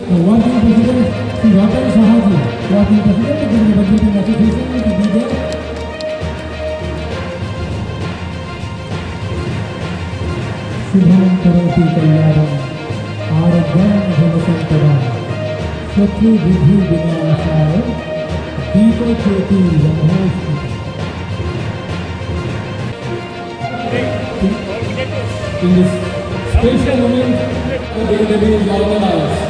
The working president, Sri Ratan Sahaji, working president of the Budgeting Association, to be there. Shubham Karoti Kalyaram, Aragyam Dhanasantara, Shatru Vidhi Vinayasaya, Deepa Jyoti Ramhoshti. In this special moment, the day is organized.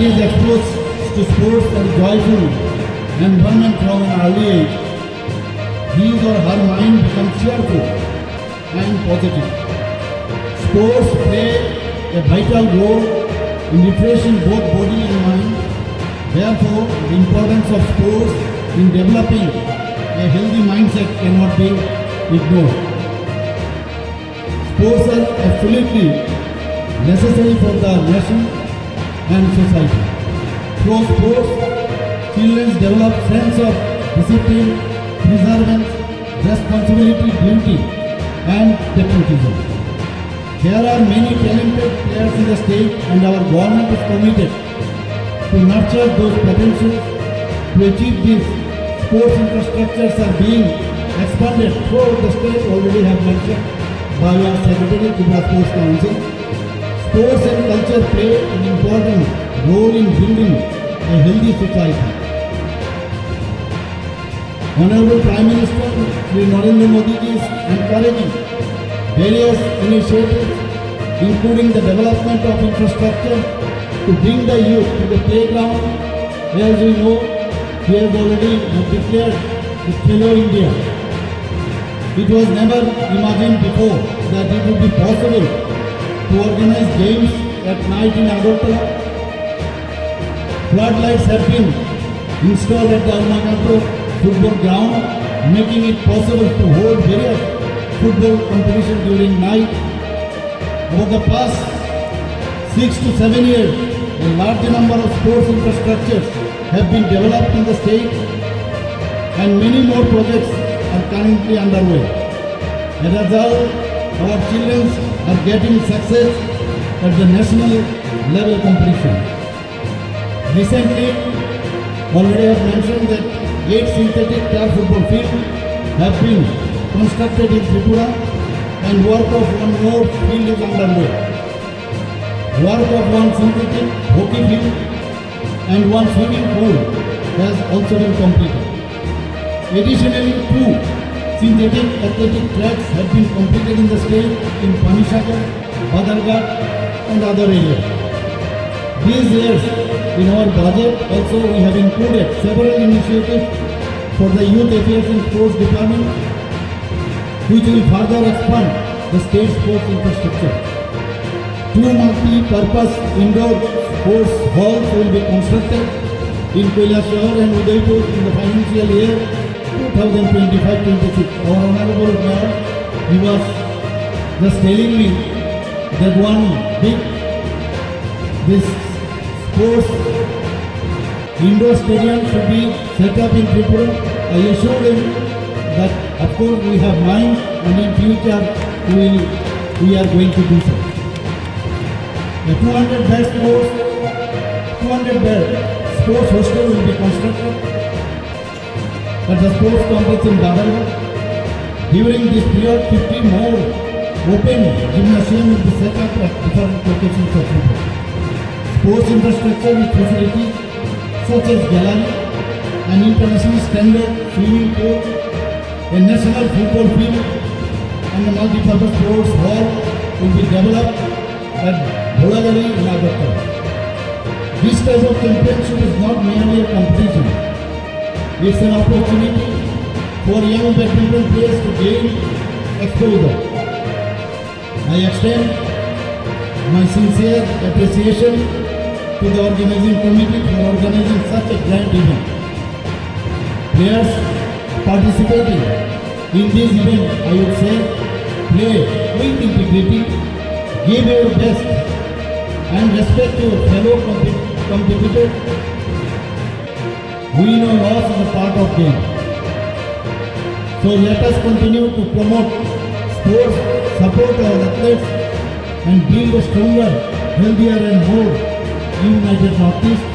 Is exposed to sports and joyful environment from an early age, his or her mind becomes cheerful and positive. Sports play a vital role in refreshing both body and mind. Therefore, the importance of sports in developing a healthy mindset cannot be ignored. Sports are absolutely necessary for the nation and society. Through sports, children develop sense of discipline, perseverance, responsibility, duty, and patriotism. There are many talented players in the state, and our government is committed to nurture those potentials. To achieve this, sports infrastructures are being expanded throughout the state, already have mentioned by our Secretary to the Sports Council. Sports and culture play an important role in building a healthy society. Honorable Prime Minister Shri Narendra Modi is encouraging various initiatives, including the development of infrastructure to bring the youth to the playground. As we know, he has already declared the Khelo India. It was never imagined before that it would be possible to organize games at night in Agartala. Floodlights have been installed at the Arunachal football ground, making it possible to hold various football competitions during night. Over the past 6 to 7 years, a large number of sports infrastructures have been developed in the state, and many more projects are currently underway. As a result, our children are getting success at the national level competition. Recently, already I have mentioned that 8 synthetic track football fields have been constructed in Tripura and work of one more field is underway. Work of one synthetic hockey field and one swimming pool has also been completed. Additionally, 2 synthetic athletic tracks have been completed in the state in Panisagar, Badarghat and other areas. These years, in our budget also we have included several initiatives for the Youth Affairs and Sports Department which will further expand the state sports infrastructure. 2 multi-purpose indoor sports halls will be constructed in Kailasahar and Udaipur in the financial year 2025-26. Our Honorable Mayor, he was just telling me that one big this sports indoor stadium should be set up in Tripura. I assured him that of course we have mind and in future we are going to do so. The 200 bed sports hostel will be constructed at the sports complex in Badarghat. During this period, 50 more open gymnasium will be set up at different locations of Tripura. Sports infrastructure with facilities such as gallery, an international standard swimming pool, a national football field, and a multi-purpose sports hall will be developed at Bholagari in Agartala. This type of championship is not merely a competition. It's an opportunity for young badminton players to gain exposure. I extend my sincere appreciation to the organizing committee for organizing such a grand event. Players participating in this event, I would say, play with integrity, give your best and respect your fellow competitors. Win or loss is a part of game. So let us continue to promote sports, support our athletes and build a stronger, healthier and more united Northeast.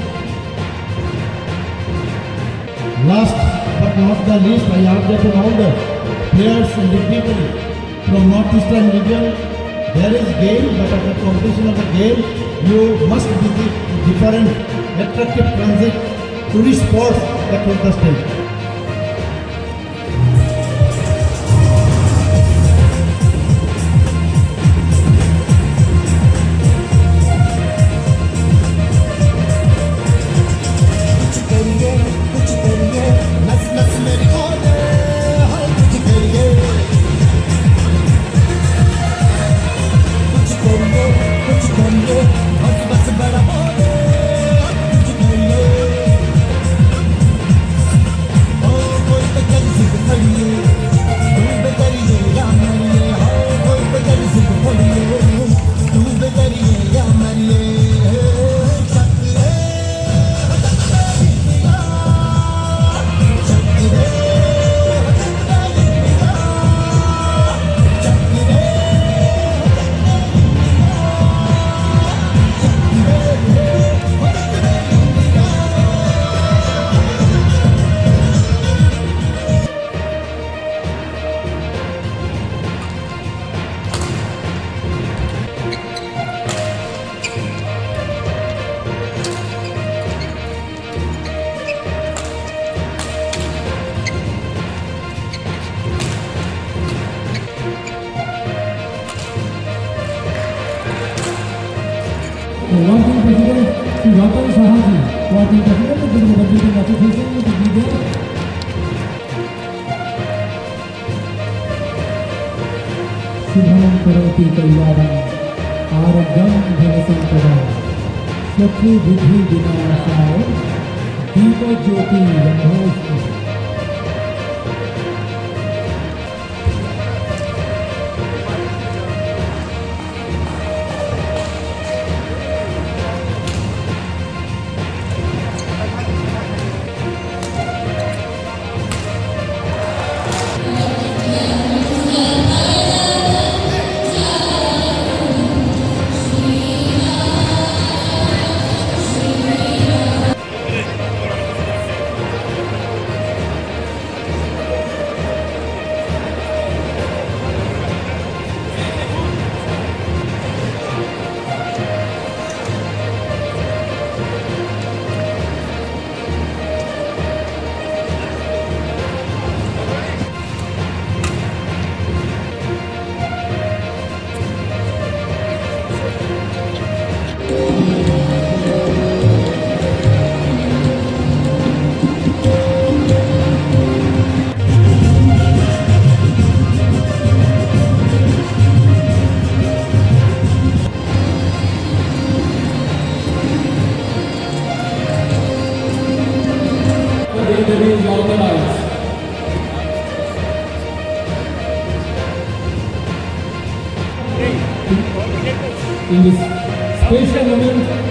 Last but not the least, I urge upon all the players and the people from Northeastern region, there is game, but at the competition of the game, you must visit different attractive transit tourist spots across the state. Working President Sri Ratan Sahaji, Working President of the Badminton Association to be there. Shubham Karoti Kalyaram, Aragyam Dhanasampradam, Shakti Vidhi Vinayasaya, Deepa Jyoti Ranghoshmi. The interview is organized. In this special moment,